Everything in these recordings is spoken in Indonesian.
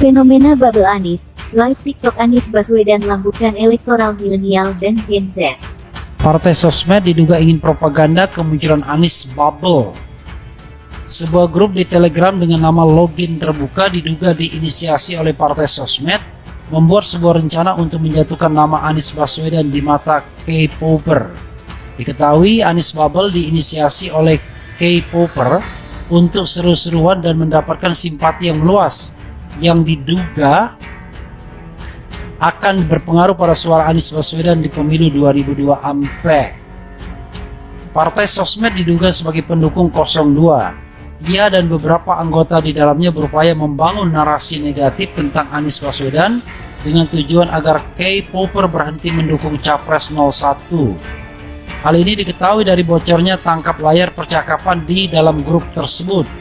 Fenomena Bubble Anies, live TikTok Anies Baswedan lambungkan elektoral milenial dan Gen Z. Partai sosmed diduga ingin propaganda kemunculan Anies Bubble. Sebuah grup di Telegram dengan nama Login Terbuka diduga diinisiasi oleh partai sosmed membuat sebuah rencana untuk menjatuhkan nama Anies Baswedan di mata K-popper. Diketahui Anies Bubble diinisiasi oleh K-popper untuk seru-seruan dan mendapatkan simpati yang meluas yang diduga akan berpengaruh pada suara Anies Baswedan di pemilu 2024. Partai sosmed diduga sebagai pendukung 02. Ia dan beberapa anggota di dalamnya berupaya membangun narasi negatif tentang Anies Baswedan dengan tujuan agar K-popper berhenti mendukung Capres 01. Hal ini diketahui dari bocornya tangkap layar percakapan di dalam grup tersebut.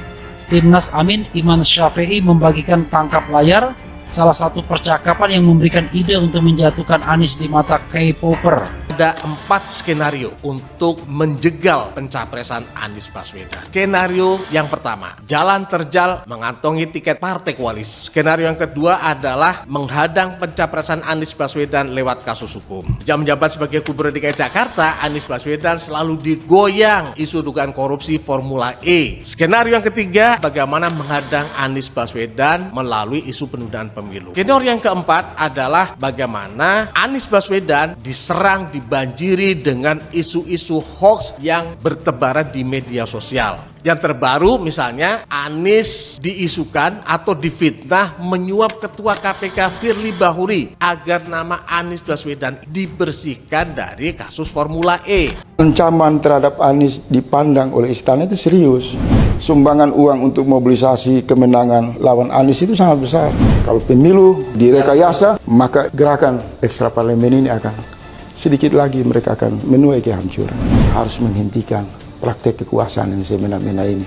Timnas Amin Iman Syafei membagikan tangkap layar salah satu percakapan yang memberikan ide untuk menjatuhkan Anies di mata K-popper. Ada 4 skenario untuk menjegal pencapresan Anies Baswedan. Skenario yang pertama, jalan terjal mengantongi tiket partai koalisi. Skenario yang kedua adalah menghadang pencapresan Anies Baswedan lewat kasus hukum. Sejak menjabat sebagai Gubernur DKI Jakarta, Anies Baswedan selalu digoyang isu dugaan korupsi Formula E. Skenario yang ketiga, bagaimana menghadang Anies Baswedan melalui isu penundaan pemilu. Skenario yang keempat adalah bagaimana Anies Baswedan diserang, dibanjiri dengan isu-isu hoax yang bertebaran di media sosial. Yang terbaru misalnya Anies diisukan atau difitnah menyuap Ketua KPK Firly Bahuri agar nama Anies Baswedan dibersihkan dari kasus Formula E. Ancaman terhadap Anies dipandang oleh istana itu serius. Sumbangan uang untuk mobilisasi kemenangan lawan Anies itu sangat besar. Kalau pemilu direkayasa, maka gerakan ekstraparlemen ini akan sedikit lagi mereka akan menuai kehancuran. Harus menghentikan praktek kekuasaan yang semena-mena ini.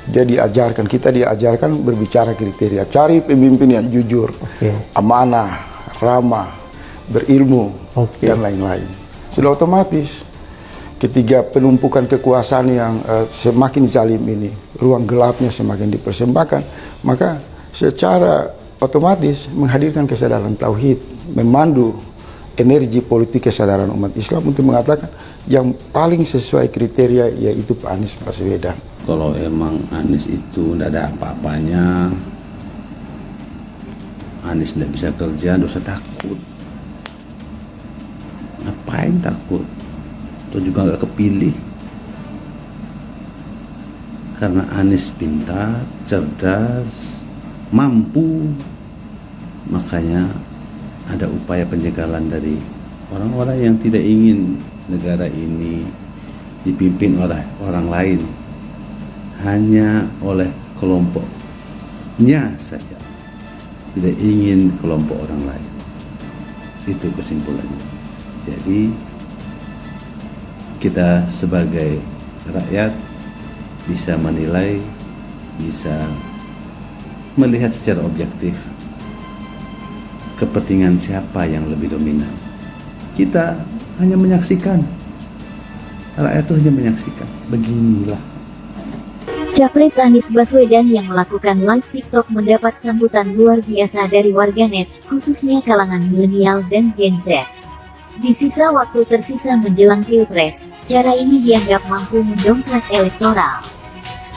Kita diajarkan berbicara kriteria, cari pemimpin yang jujur, amanah, ramah, berilmu, dan lain-lain. Sudah otomatis ketika penumpukan kekuasaan yang semakin zalim ini, ruang gelapnya semakin dipersembahkan, maka secara otomatis menghadirkan kesadaran tauhid, memandu energi politik kesadaran umat Islam untuk mengatakan yang paling sesuai kriteria yaitu Pak Anies Baswedan. Kalau emang Anies itu tidak ada apa-apanya, Anies tidak bisa kerja, dosa takut. Ngapain takut? Atau juga nggak kepilih? Karena Anies pintar, cerdas, mampu, makanya ada upaya penjagalan dari orang-orang yang tidak ingin negara ini dipimpin oleh orang lain, hanya oleh kelompoknya saja, tidak ingin kelompok orang lain. Itu kesimpulannya. Jadi kita sebagai rakyat bisa menilai, bisa melihat secara objektif kepentingan siapa yang lebih dominan. Kita hanya menyaksikan, rakyat itu hanya menyaksikan. Beginilah. Capres Anies Baswedan yang melakukan live TikTok mendapat sambutan luar biasa dari warganet, khususnya kalangan milenial dan Gen Z. Di sisa waktu tersisa menjelang Pilpres, cara ini dianggap mampu mendongkrak elektoral.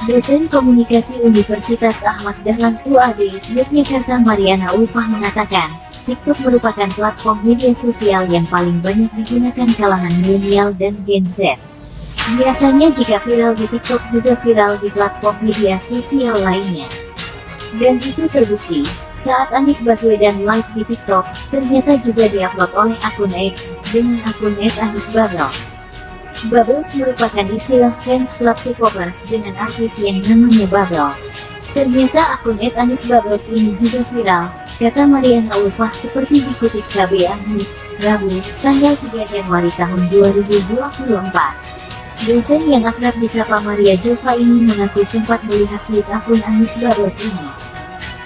Dosen Komunikasi Universitas Ahmad Dahlan UAD, Yogyakarta Mariana Ulfah mengatakan, TikTok merupakan platform media sosial yang paling banyak digunakan kalangan milenial dan Gen Z. Biasanya jika viral di TikTok juga viral di platform media sosial lainnya. Dan itu terbukti, saat Anies Baswedan live di TikTok, ternyata juga diupload oleh akun X, dengan akun @AniesBubbles. Bubbles merupakan istilah fans club K-popers dengan artis yang namanya Bubbles. Ternyata akun @AniesBubbles ini juga viral, kata Mariana Ulfah seperti dikutip KBA News, Rabu, tanggal 3 Januari tahun 2024. Dosen yang akrab disapa Maria Jova ini mengaku sempat melihat tweet akun AniesBubbles ini.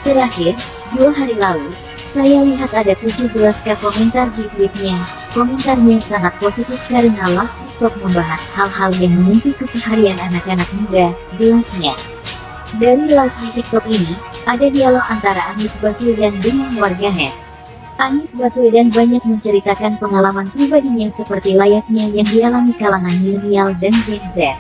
Terakhir, 2 hari lalu, saya lihat ada 17k komentar di tweetnya. Komentarnya sangat positif karena live TikTok membahas hal-hal yang menyentuh keseharian anak-anak muda, jelasnya. Dari live di TikTok ini, ada dialog antara Anies Baswedan dengan warganet. Anies Baswedan banyak menceritakan pengalaman pribadinya seperti layaknya yang dialami kalangan milenial dan Gen Z.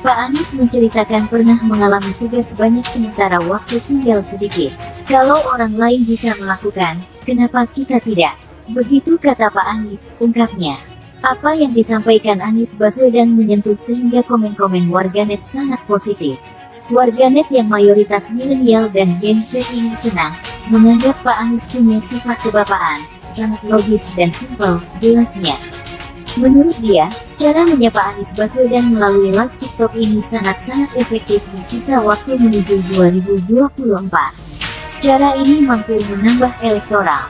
Pak Anies menceritakan pernah mengalami tugas banyak sementara waktu tinggal sedikit. Kalau orang lain bisa melakukan, kenapa kita tidak? Begitu kata Pak Anies, ungkapnya. Apa yang disampaikan Anies Baswedan menyentuh sehingga komen-komen warganet sangat positif. Warganet yang mayoritas milenial dan Gen Z ini senang, menganggap Pak Anies punya sifat kebapaan, sangat logis dan simpel, jelasnya. Menurut dia, cara menyapa Anies Baswedan melalui live TikTok ini sangat-sangat efektif di sisa waktu menuju 2024. Cara ini mampu menambah elektoral,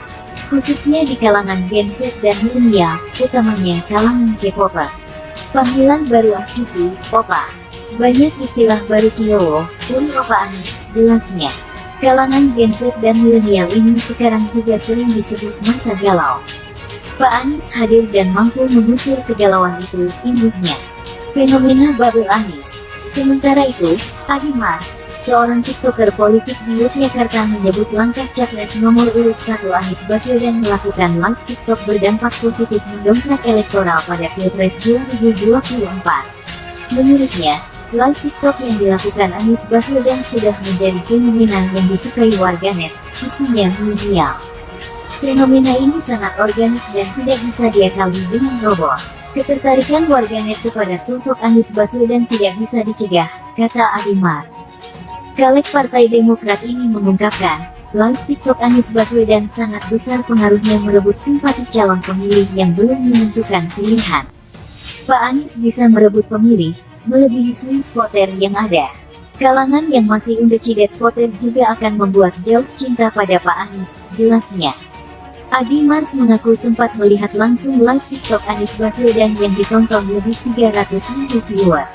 khususnya di kalangan Gen Z dan milenial, utamanya kalangan K-popers. Panggilan baru Cusi, Opa. Banyak istilah baru Kiowo, Uri Opa Anies, jelasnya. Kalangan Gen Z dan milenial ini sekarang juga sering disebut masa galau. Pak Anies hadir dan mampu mengusir kegalauan itu, imbuhnya. Fenomena bubble Anies. Sementara itu, Adi Mars, seorang TikToker politik di Yogyakarta menyebut langkah Capres nomor urut 1 Anies Baswedan melakukan live TikTok berdampak positif mendongkrak elektoral pada Pilpres 2024. Menurutnya, live TikTok yang dilakukan Anies Baswedan sudah menjadi fenomena yang disukai warganet, khususnya milenial. Fenomena ini sangat organik dan tidak bisa diakali dengan robot. Ketertarikan warganet kepada sosok Anies Baswedan tidak bisa dicegah, kata Adi Mars. Caleg Partai Demokrat ini mengungkapkan, live TikTok Anies Baswedan sangat besar pengaruhnya merebut simpati calon pemilih yang belum menentukan pilihan. Pak Anies bisa merebut pemilih, melebihi swing voter yang ada. Kalangan yang masih undecidet voter juga akan membuat jauh cinta pada Pak Anies, jelasnya. Adi Mars mengaku sempat melihat langsung live TikTok Anies Baswedan yang ditonton lebih 300.000 viewer.